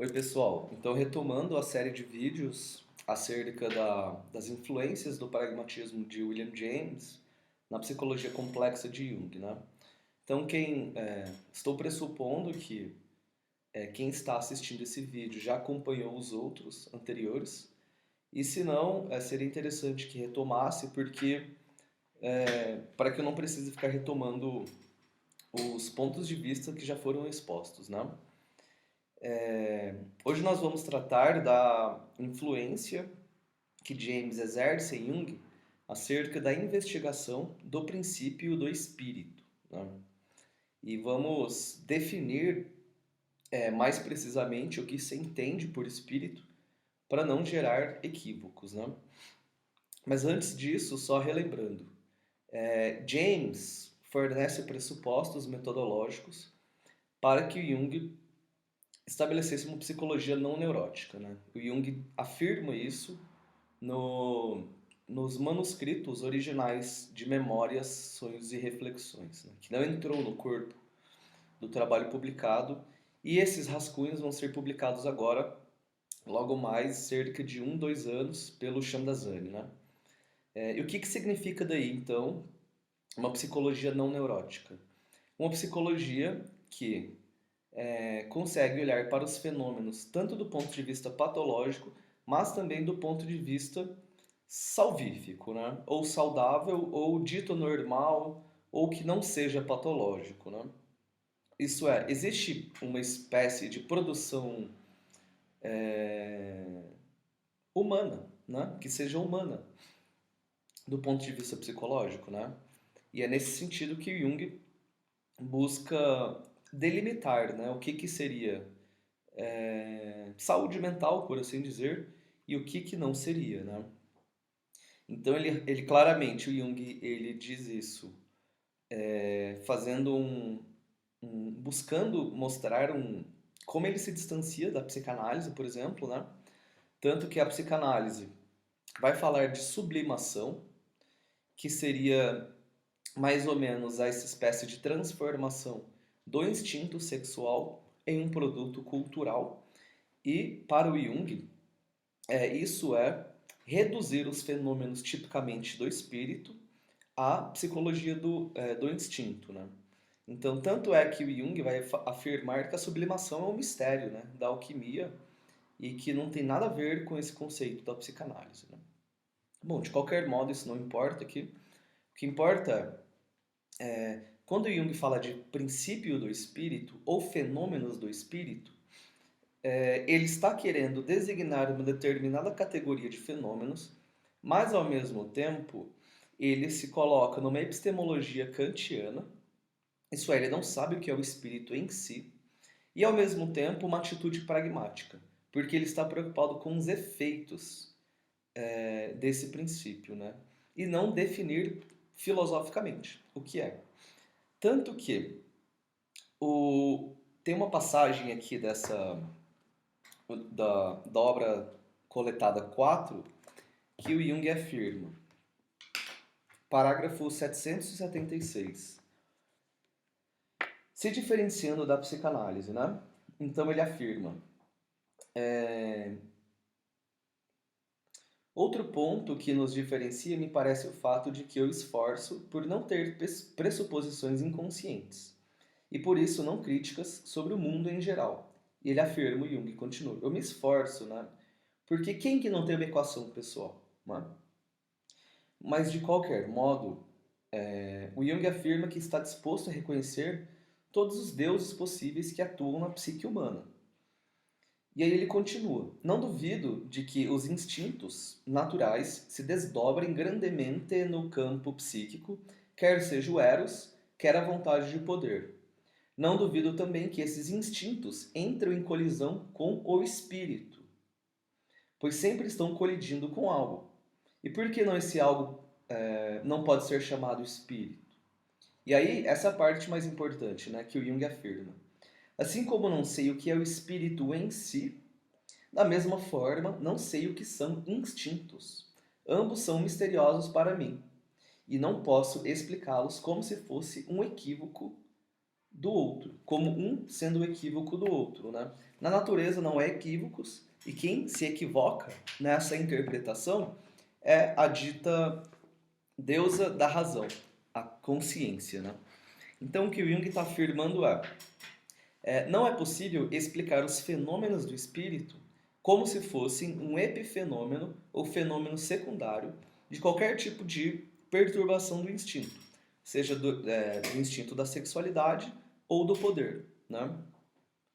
Oi, pessoal. Então, retomando a série de vídeos acerca das influências do pragmatismo de William James na psicologia complexa de Jung, né? Então, estou pressupondo que quem está assistindo esse vídeo já acompanhou os outros anteriores, e se não, seria interessante que retomasse, porque para que eu não precise ficar retomando os pontos de vista que já foram expostos, né? Hoje nós vamos tratar da influência que James exerce em Jung acerca da investigação do princípio do espírito, né? E vamos definir mais precisamente o que se entende por espírito para não gerar equívocos, né? Mas antes disso, só relembrando, James fornece pressupostos metodológicos para que Jung estabelecesse uma psicologia não neurótica, né? O Jung afirma isso no, nos manuscritos originais de Memórias, Sonhos e Reflexões, né? Que não entrou no corpo do trabalho publicado, e esses rascunhos vão ser publicados agora, logo mais, cerca de 2 anos, pelo Chandazani, né? E o que significa daí, então, uma psicologia não neurótica? Uma psicologia que consegue olhar para os fenômenos tanto do ponto de vista patológico, mas também do ponto de vista salvífico, né? Ou saudável, ou dito normal, ou que não seja patológico, né? Isso é, existe uma espécie de produção humana, né? Que seja humana, do ponto de vista psicológico, né? E é nesse sentido que Jung busca delimitar, né? O que seria saúde mental, por assim dizer, e o que não seria, né? Então ele claramente, o Jung, ele diz isso, fazendo buscando mostrar como ele se distancia da psicanálise, por exemplo, né? Tanto que a psicanálise vai falar de sublimação, que seria mais ou menos essa espécie de transformação do instinto sexual em um produto cultural. E para o Jung, isso é reduzir os fenômenos tipicamente do espírito à psicologia do instinto, né? Então, tanto é que o Jung vai afirmar que a sublimação é um mistério, né, da alquimia e que não tem nada a ver com esse conceito da psicanálise, né? Bom, de qualquer modo, isso não importa aqui. O que importa é quando o Jung fala de princípio do espírito ou fenômenos do espírito, ele está querendo designar uma determinada categoria de fenômenos, mas ao mesmo tempo ele se coloca numa epistemologia kantiana, isso é, ele não sabe o que é o espírito em si, e ao mesmo tempo uma atitude pragmática, porque ele está preocupado com os efeitos desse princípio, né? E não definir filosoficamente o que é. Tanto que tem uma passagem aqui da obra coletada 4 que o Jung afirma, parágrafo 776, se diferenciando da psicanálise, né? Então ele afirma: outro ponto que nos diferencia me parece o fato de que eu esforço por não ter pressuposições inconscientes e por isso não críticas sobre o mundo em geral. E ele afirma, o Jung continua, eu me esforço, né? Porque quem que não tem uma equação pessoal, né? Mas de qualquer modo, o Jung afirma que está disposto a reconhecer todos os deuses possíveis que atuam na psique humana. E aí ele continua: não duvido de que os instintos naturais se desdobrem grandemente no campo psíquico, quer seja o eros, quer a vontade de poder. Não duvido também que esses instintos entram em colisão com o espírito, pois sempre estão colidindo com algo. E por que não esse algo não pode ser chamado espírito? E aí, essa é a parte mais importante, né, que o Jung afirma. Assim como não sei o que é o espírito em si, da mesma forma, não sei o que são instintos. Ambos são misteriosos para mim, e não posso explicá-los como se fosse um equívoco do outro, como um sendo o equívoco do outro, né? Na natureza não há equívocos, e quem se equivoca nessa interpretação é a dita deusa da razão, a consciência, né? Então o que o Jung está afirmando não é possível explicar os fenômenos do espírito como se fossem um epifenômeno ou fenômeno secundário de qualquer tipo de perturbação do instinto, seja do instinto da sexualidade ou do poder, né?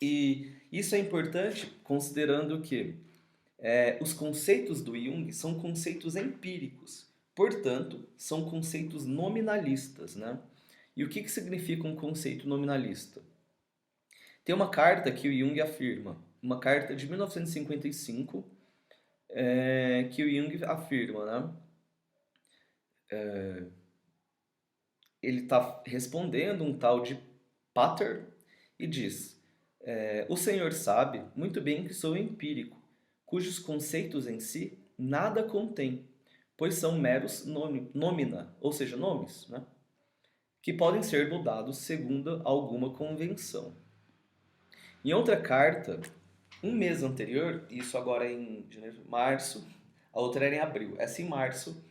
E isso é importante considerando que os conceitos do Jung são conceitos empíricos, portanto, são conceitos nominalistas, né? E o que significa um conceito nominalista? Tem uma carta que o Jung afirma, uma carta de 1955, que o Jung afirma, né? Ele está respondendo um tal de Pater e diz: o Senhor sabe muito bem que sou empírico, cujos conceitos em si nada contêm, pois são meros nomina, ou seja, nomes, né? Que podem ser mudados segundo alguma convenção. Em outra carta, um mês anterior, isso agora é em janeiro, março, a outra era em abril, essa em março,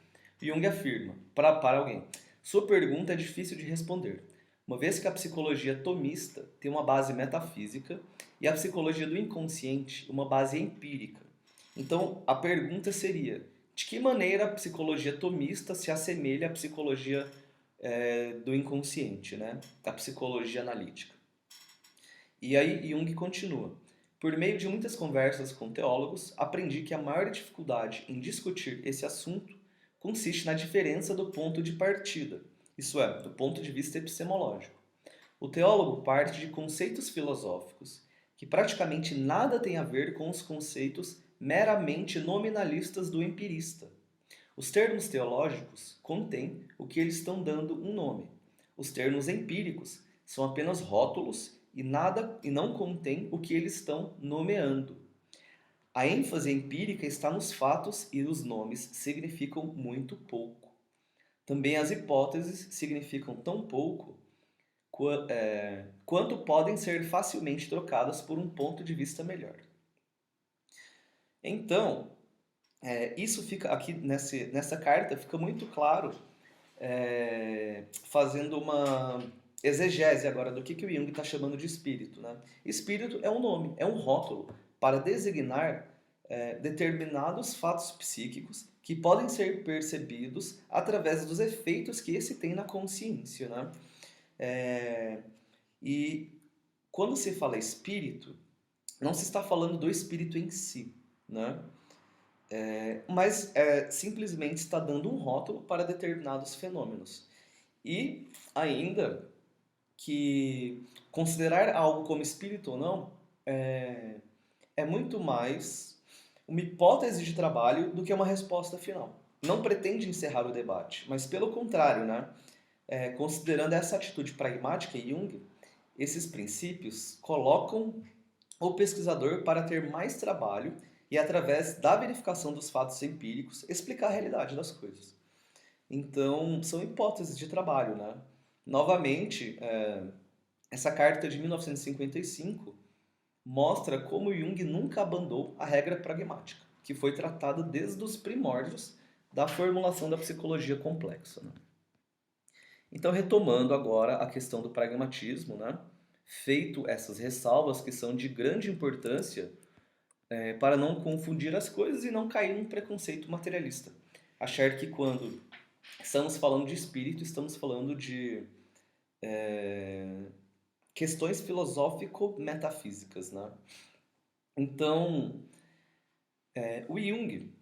Jung afirma para alguém: sua pergunta é difícil de responder, uma vez que a psicologia tomista tem uma base metafísica e a psicologia do inconsciente uma base empírica. Então, a pergunta seria: de que maneira a psicologia tomista se assemelha à psicologia do inconsciente, né? A psicologia analítica? E aí Jung continua: por meio de muitas conversas com teólogos, aprendi que a maior dificuldade em discutir esse assunto consiste na diferença do ponto de partida, isso é, do ponto de vista epistemológico. O teólogo parte de conceitos filosóficos que praticamente nada têm a ver com os conceitos meramente nominalistas do empirista. Os termos teológicos contêm o que eles estão dando um nome. Os termos empíricos são apenas rótulos e não contêm o que eles estão nomeando. A ênfase empírica está nos fatos e os nomes significam muito pouco. Também as hipóteses significam tão pouco quanto podem ser facilmente trocadas por um ponto de vista melhor. Então, isso fica aqui nessa carta, fica muito claro, fazendo uma exegese agora do que o Jung está chamando de espírito, né? Espírito é um nome, é um rótulo para designar determinados fatos psíquicos que podem ser percebidos através dos efeitos que esse tem na consciência, né? E quando se fala espírito, não se está falando do espírito em si, né? Mas simplesmente está dando um rótulo para determinados fenômenos. E ainda que considerar algo como espírito ou não é muito mais uma hipótese de trabalho do que uma resposta final. Não pretende encerrar o debate, mas pelo contrário, né? Considerando essa atitude pragmática em Jung, esses princípios colocam o pesquisador para ter mais trabalho e, através da verificação dos fatos empíricos, explicar a realidade das coisas. Então, são hipóteses de trabalho, né? Novamente, essa carta de 1955 mostra como Jung nunca abandonou a regra pragmática, que foi tratada desde os primórdios da formulação da psicologia complexa, né? Então, retomando agora a questão do pragmatismo, né? Feito essas ressalvas que são de grande importância para não confundir as coisas e não cair num preconceito materialista. Achar que quando estamos falando de espírito, estamos falando de questões filosófico-metafísicas, né? Então, o Jung,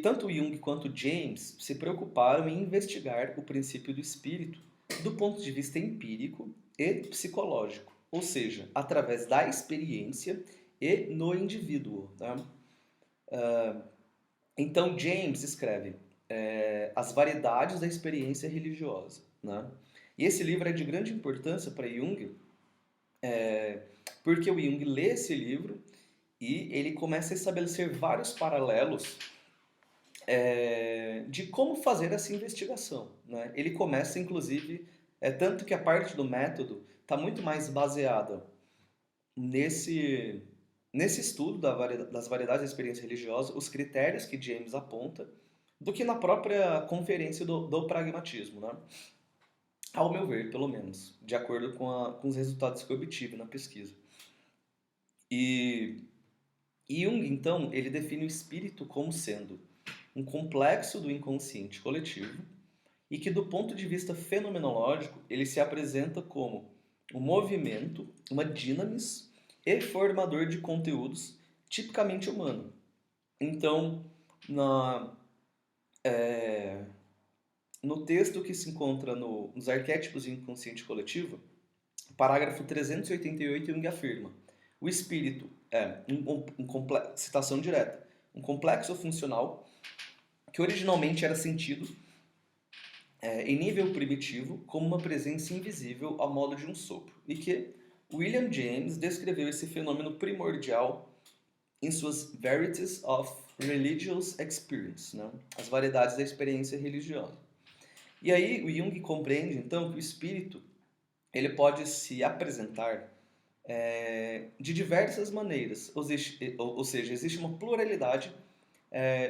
tanto o Jung quanto o James se preocuparam em investigar o princípio do espírito do ponto de vista empírico e psicológico, ou seja, através da experiência e no indivíduo, né? Então, James escreve As Variedades da Experiência Religiosa, né? E esse livro é de grande importância para Jung, porque o Jung lê esse livro e ele começa a estabelecer vários paralelos de como fazer essa investigação, né? Ele começa, inclusive, É tanto que a parte do método está muito mais baseada nesse, nesse estudo das variedades da experiência religiosa, os critérios que James aponta, do que na própria conferência do pragmatismo, né? Ao meu ver, pelo menos, de acordo com os resultados que eu obtive na pesquisa. E Jung, então, ele define o espírito como sendo um complexo do inconsciente coletivo e que, do ponto de vista fenomenológico, ele se apresenta como um movimento, uma dinamis e formador de conteúdos tipicamente humano. Então, na, no texto que se encontra nos arquétipos do inconsciente coletivo, parágrafo 388, Jung afirma: o espírito é, citação direta, um complexo funcional que originalmente era sentido em nível primitivo como uma presença invisível ao modo de um sopro, e que William James descreveu esse fenômeno primordial em suas Varieties of Religious Experience, né? As variedades da experiência religiosa. E aí o Jung compreende então que o espírito ele pode se apresentar de diversas maneiras, ou seja, existe uma pluralidade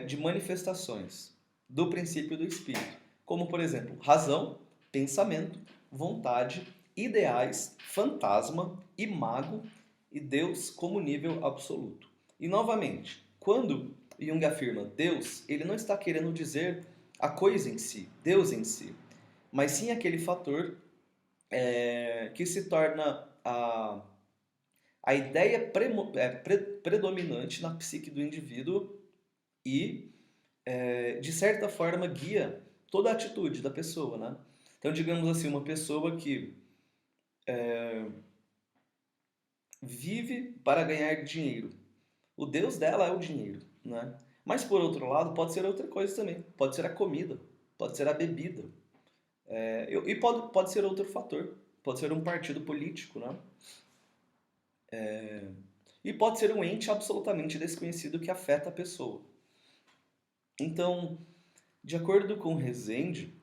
de manifestações do princípio do espírito, como por exemplo, razão, pensamento, vontade, ideais, fantasma, imago e Deus como nível absoluto. E novamente, quando Jung afirma Deus, ele não está querendo dizer a coisa em si, Deus em si, mas sim aquele fator que se torna a ideia predominante na psique do indivíduo e, de certa forma, guia toda a atitude da pessoa, né? Então, digamos assim, uma pessoa que vive para ganhar dinheiro. O Deus dela é o dinheiro, né? Mas, por outro lado, pode ser outra coisa também. Pode ser a comida, pode ser a bebida. E pode ser outro fator. Pode ser um partido político, né? E pode ser um ente absolutamente desconhecido que afeta a pessoa. Então, de acordo com Rezende,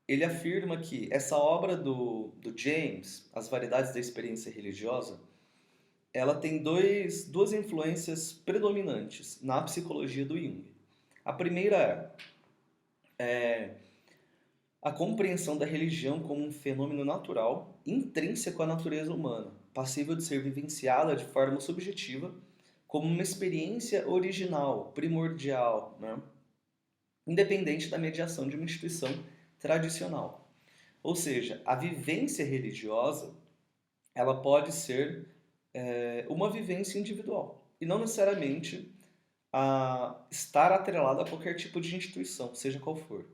ele afirma que essa obra do James, As Variedades da Experiência Religiosa, ela tem duas influências predominantes na psicologia do Jung. A primeira é a compreensão da religião como um fenômeno natural, intrínseco à natureza humana, passível de ser vivenciada de forma subjetiva, como uma experiência original, primordial, né? Independente da mediação de uma instituição tradicional. Ou seja, a vivência religiosa ela pode ser uma vivência individual e não necessariamente estar atrelada a qualquer tipo de instituição, seja qual for.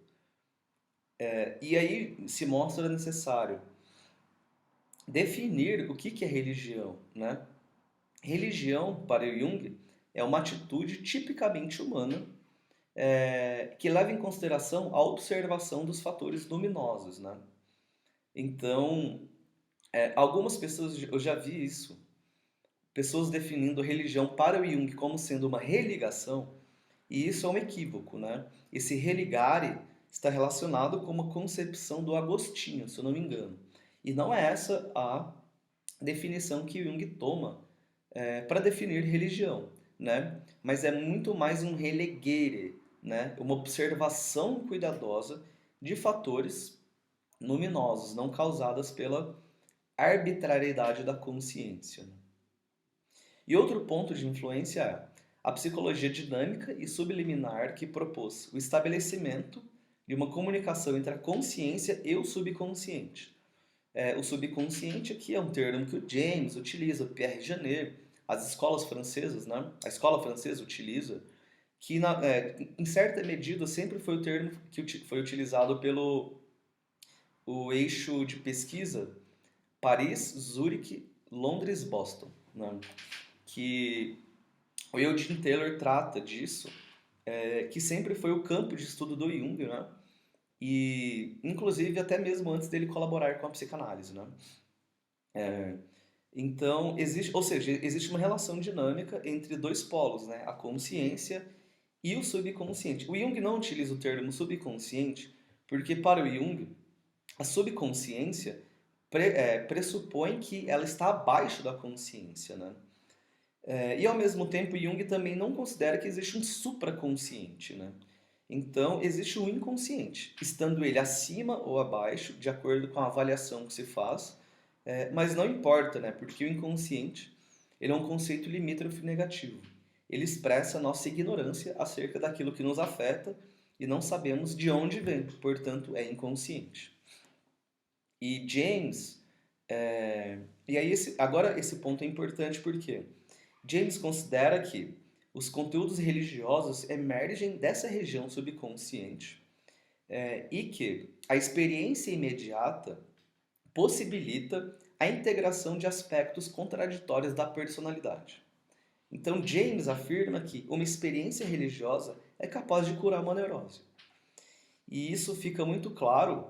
E aí se mostra necessário definir o que é religião, né? Religião, para Jung, é uma atitude tipicamente humana que leva em consideração a observação dos fatores luminosos, né? Então, algumas pessoas, eu já vi isso, pessoas definindo religião para o Jung como sendo uma religação, e isso é um equívoco, né? Esse religare está relacionado com uma concepção do Agostinho, se eu não me engano. E não é essa a definição que Jung toma para definir religião, né? Mas é muito mais um relegere, né? Uma observação cuidadosa de fatores luminosos, não causadas pela arbitrariedade da consciência. E outro ponto de influência é a psicologia dinâmica e subliminar que propôs o estabelecimento de uma comunicação entre a consciência e o subconsciente. O subconsciente aqui é um termo que o James utiliza, o Pierre Janet, as escolas francesas, né? A escola francesa utiliza, que em certa medida sempre foi o termo que foi utilizado pelo o eixo de pesquisa Paris, Zurique, Londres, Boston, né? Que o Eugene Taylor trata disso, que sempre foi o campo de estudo do Jung, né? E, inclusive, até mesmo antes dele colaborar com a psicanálise, né? Então, existe uma relação dinâmica entre dois polos, né? A consciência e o subconsciente. O Jung não utiliza o termo subconsciente porque, para o Jung, A subconsciência pressupõe que ela está abaixo da consciência, né? E ao mesmo tempo, Jung também não considera que existe um supraconsciente, né? Então, existe o inconsciente, estando ele acima ou abaixo, de acordo com a avaliação que se faz, mas não importa, né? Porque o inconsciente ele é um conceito limítrofe negativo. Ele expressa a nossa ignorância acerca daquilo que nos afeta e não sabemos de onde vem, portanto, é inconsciente. E James, e aí agora esse ponto é importante porque James considera que os conteúdos religiosos emergem dessa região subconsciente e que a experiência imediata possibilita a integração de aspectos contraditórios da personalidade. Então, James afirma que uma experiência religiosa é capaz de curar uma neurose. E isso fica muito claro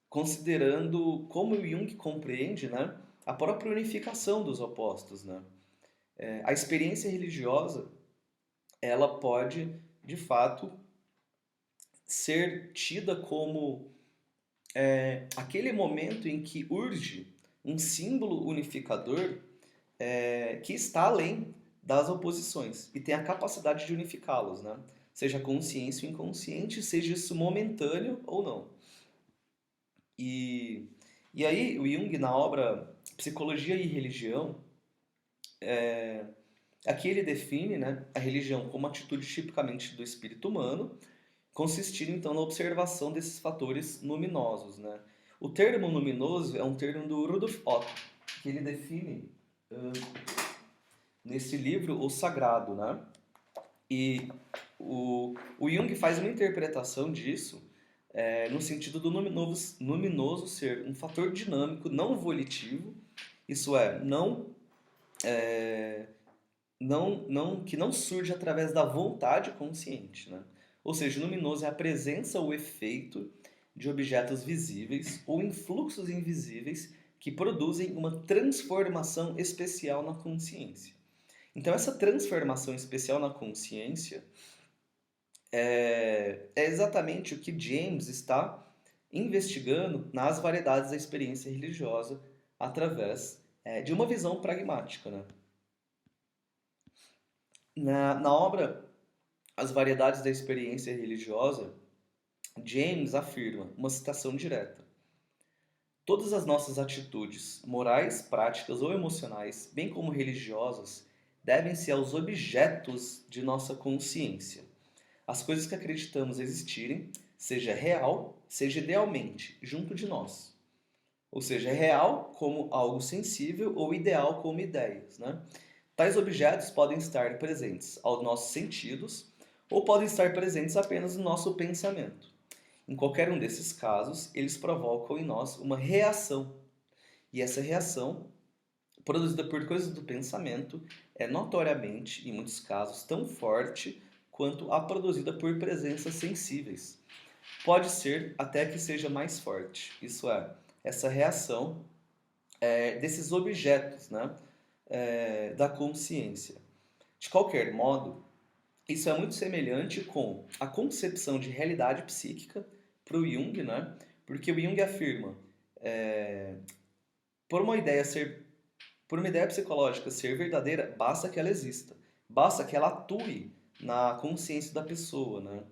considerando como o Jung compreende, né, a própria unificação dos opostos, né? A experiência religiosa, ela pode, de fato, ser tida como aquele momento em que urge um símbolo unificador que está além das oposições e tem a capacidade de unificá-los, né? Seja consciência ou inconsciente, seja isso momentâneo ou não. E, e aí, o Jung, na obra Psicologia e Religião, aqui ele define, né, a religião como atitude tipicamente do espírito humano, consistindo então na observação desses fatores luminosos, né? O termo luminoso é um termo do Rudolf Otto, que ele define nesse livro o sagrado, né? E o Jung faz uma interpretação disso no sentido do luminoso ser um fator dinâmico não volitivo, isso é, que não surge através da vontade consciente, né? Ou seja, o luminoso é a presença ou efeito de objetos visíveis ou influxos invisíveis que produzem uma transformação especial na consciência. Então, essa transformação especial na consciência é exatamente o que James está investigando nas variedades da experiência religiosa através de uma visão pragmática, né? Na obra As Variedades da Experiência Religiosa, James afirma, uma citação direta: todas as nossas atitudes, morais, práticas ou emocionais, bem como religiosas, devem-se aos objetos de nossa consciência. As coisas que acreditamos existirem, seja real, seja idealmente, junto de nós. Ou seja, real como algo sensível ou ideal como ideias, né? Tais objetos podem estar presentes aos nossos sentidos ou podem estar presentes apenas no nosso pensamento. Em qualquer um desses casos, eles provocam em nós uma reação. E essa reação, produzida por coisas do pensamento, é notoriamente, em muitos casos, tão forte quanto a produzida por presenças sensíveis. Pode ser até que seja mais forte. Isso é, essa reação desses objetos, né, da consciência. De qualquer modo, isso é muito semelhante com a concepção de realidade psíquica para o Jung, né? Porque o Jung afirma, por uma ideia psicológica ser verdadeira, basta que ela exista, basta que ela atue na consciência da pessoa, né?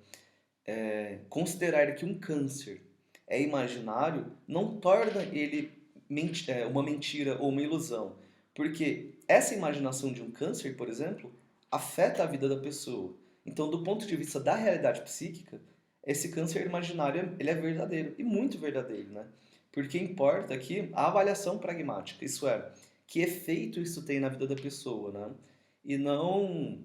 Considerar que um câncer é imaginário não torna ele uma mentira ou uma ilusão, porque essa imaginação de um câncer, por exemplo, afeta a vida da pessoa. Então, do ponto de vista da realidade psíquica, esse câncer imaginário ele é verdadeiro e muito verdadeiro, né? Porque importa aqui a avaliação pragmática, isso é, que efeito isso tem na vida da pessoa, né? E não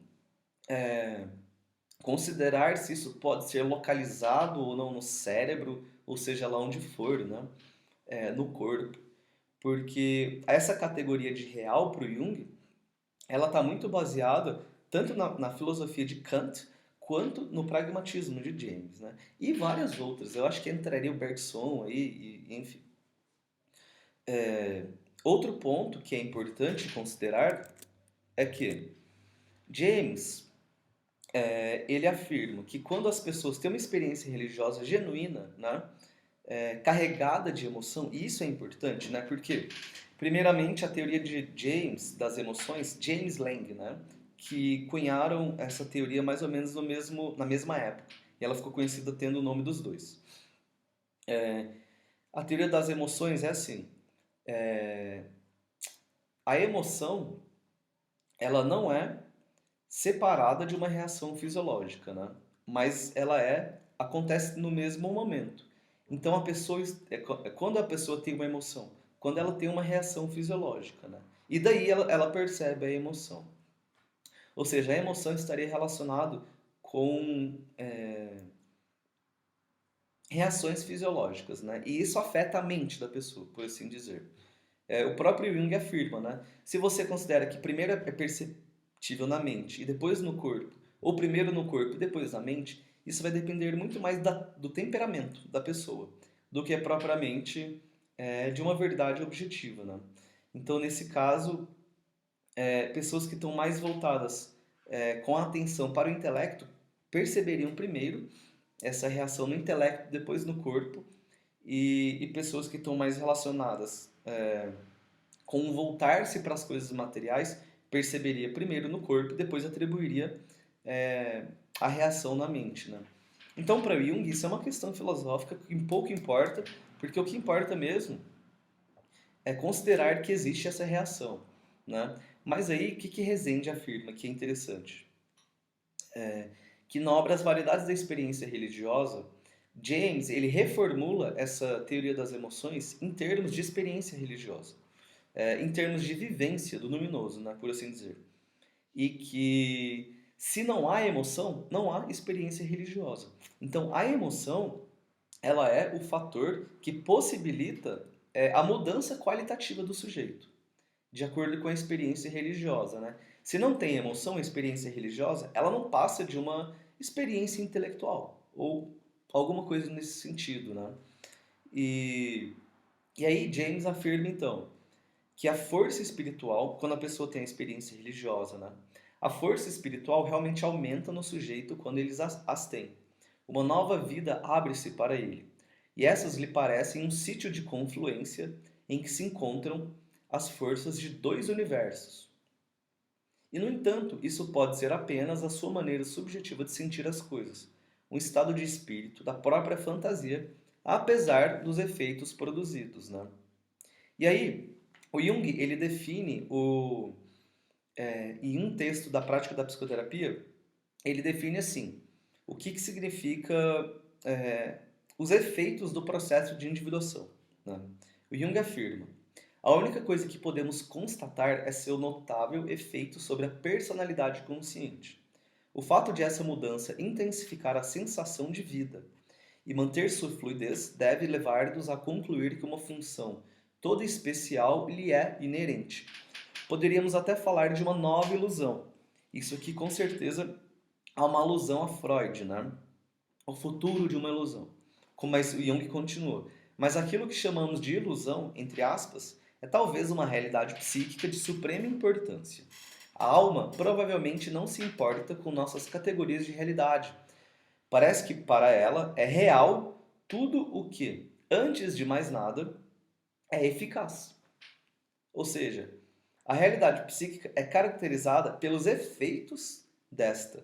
considerar se isso pode ser localizado ou não no cérebro, ou seja lá onde for, né? No corpo. Porque essa categoria de real para o Jung, ela está muito baseada tanto na filosofia de Kant quanto no pragmatismo de James, né? E várias outras. Eu acho que entraria o Bergson aí, enfim. Outro ponto que é importante considerar é que James ele afirma que quando as pessoas têm uma experiência religiosa genuína, né, carregada de emoção, e isso é importante, né, porque, primeiramente, a teoria de James, das emoções, James Lang, né, que cunharam essa teoria mais ou menos na mesma época, e ela ficou conhecida tendo o nome dos dois. A teoria das emoções é assim, a emoção, ela não é separada de uma reação fisiológica, né? Mas ela acontece no mesmo momento. Então a pessoa quando a pessoa tem uma emoção, quando ela tem uma reação fisiológica, né? E daí ela percebe a emoção. Ou seja, a emoção estaria relacionado com reações fisiológicas, né? E isso afeta a mente da pessoa, por assim dizer. O próprio Jung afirma, né? Se você considera que primeiro é perceptível na mente e depois no corpo, ou primeiro no corpo e depois na mente, isso vai depender muito mais do temperamento da pessoa do que propriamente de uma verdade objetiva, né? Então, nesse caso, pessoas que estão mais voltadas com a atenção para o intelecto perceberiam primeiro essa reação no intelecto, depois no corpo, e pessoas que estão mais relacionadas com voltar-se para as coisas materiais, perceberia primeiro no corpo e depois atribuiria a reação na mente, né? Então, para Jung, isso é uma questão filosófica que pouco importa, porque o que importa mesmo é considerar que existe essa reação, né? Mas aí, o que Rezende afirma que é interessante? Que na obra As Variedades da Experiência Religiosa, James ele reformula essa teoria das emoções em termos de experiência religiosa, em termos de vivência do luminoso, né, por assim dizer. E que se não há emoção, não há experiência religiosa. Então, a emoção ela é o fator que possibilita a mudança qualitativa do sujeito, de acordo com a experiência religiosa, né? Se não tem emoção, a experiência religiosa, ela não passa de uma experiência intelectual ou alguma coisa nesse sentido, né? E, e aí James afirma então que a força espiritual, quando a pessoa tem a experiência religiosa, né? A força espiritual realmente aumenta no sujeito quando eles as têm. Uma nova vida abre-se para ele. E essas lhe parecem um sítio de confluência em que se encontram as forças de dois universos. E, no entanto, isso pode ser apenas a sua maneira subjetiva de sentir as coisas, um estado de espírito da própria fantasia, apesar dos efeitos produzidos, né? E aí, o Jung ele define em um texto da prática da psicoterapia, ele define assim, o que significa é, os efeitos do processo de individuação, né? O Jung afirma, a única coisa que podemos constatar é seu notável efeito sobre a personalidade consciente. O fato de essa mudança intensificar a sensação de vida e manter sua fluidez deve levar-nos a concluir que uma função toda especial lhe é inerente. Poderíamos até falar de uma nova ilusão. Isso aqui, com certeza, há uma alusão a Freud, né? O futuro de uma ilusão. Como o Jung continua. Mas aquilo que chamamos de ilusão, entre aspas, é talvez uma realidade psíquica de suprema importância. A alma provavelmente não se importa com nossas categorias de realidade. Parece que para ela é real tudo o que, antes de mais nada, é eficaz. Ou seja, a realidade psíquica é caracterizada pelos efeitos desta,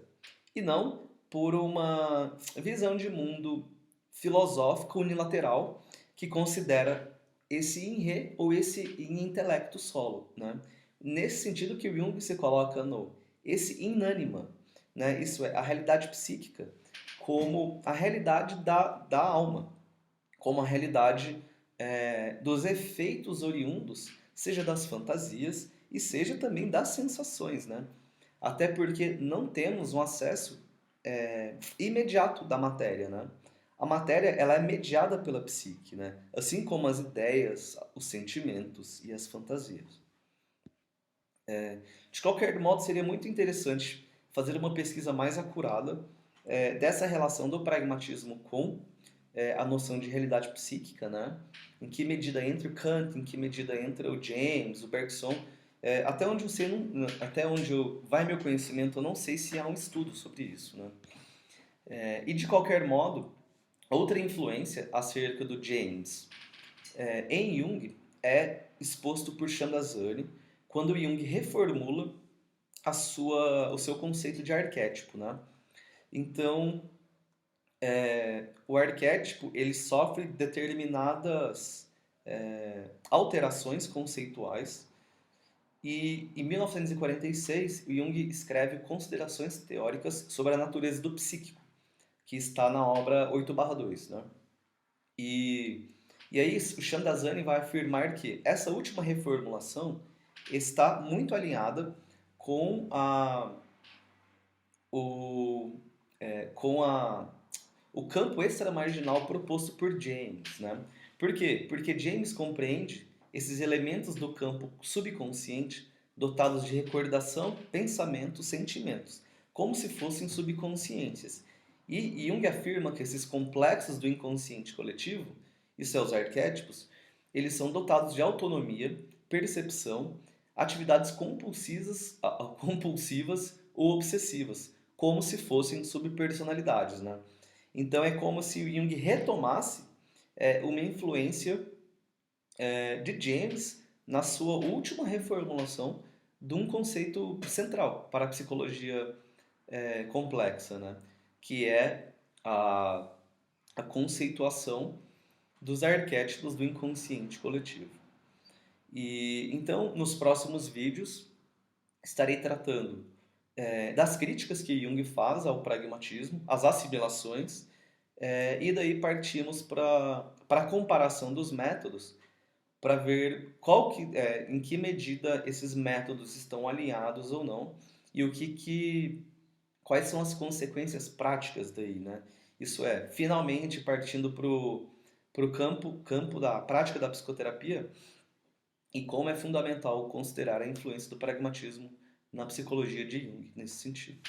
e não por uma visão de mundo filosófica unilateral que considera esse in re ou esse in intelecto solo, né? Nesse sentido que o Jung se coloca no esse inânima, né? Isso é, a realidade psíquica como a realidade da alma, como a realidade dos efeitos oriundos, seja das fantasias e seja também das sensações, né? Até porque não temos um acesso imediato da matéria, né? A matéria ela é mediada pela psique, né? Assim como as ideias, os sentimentos e as fantasias. De qualquer modo, seria muito interessante fazer uma pesquisa mais acurada dessa relação do pragmatismo com a noção de realidade psíquica, né? Em que medida entra o Kant, em que medida entra o James, o Bergson, Até onde eu sei, até onde vai meu conhecimento, eu não sei se há um estudo sobre isso, né? E de qualquer modo, outra influência acerca do James em Jung é exposto por Chandazani quando Jung reformula o seu conceito de arquétipo, né? Então, o arquétipo ele sofre determinadas alterações conceituais e em 1946 o Jung escreve Considerações Teóricas sobre a Natureza do Psíquico, que está na obra 8/2, né? E, e aí o Chandazani vai afirmar que essa última reformulação está muito alinhada com o, com o campo extramarginal proposto por James, né? Por quê? Porque James compreende esses elementos do campo subconsciente dotados de recordação, pensamentos, sentimentos, como se fossem subconsciências. E Jung afirma que esses complexos do inconsciente coletivo, isso é os arquétipos, eles são dotados de autonomia, percepção, atividades compulsivas ou obsessivas, como se fossem subpersonalidades, né? Então é como se o Jung retomasse uma influência de James na sua última reformulação de um conceito central para a psicologia complexa, né? Que é a conceituação dos arquétipos do inconsciente coletivo. E então, nos próximos vídeos, estarei tratando das críticas que Jung faz ao pragmatismo, as assimilações, e daí partimos para a comparação dos métodos, para ver em que medida esses métodos estão alinhados ou não, e quais são as consequências práticas daí, né? Isso é, finalmente partindo para o campo da prática da psicoterapia, e como é fundamental considerar a influência do pragmatismo na psicologia de Jung, nesse sentido.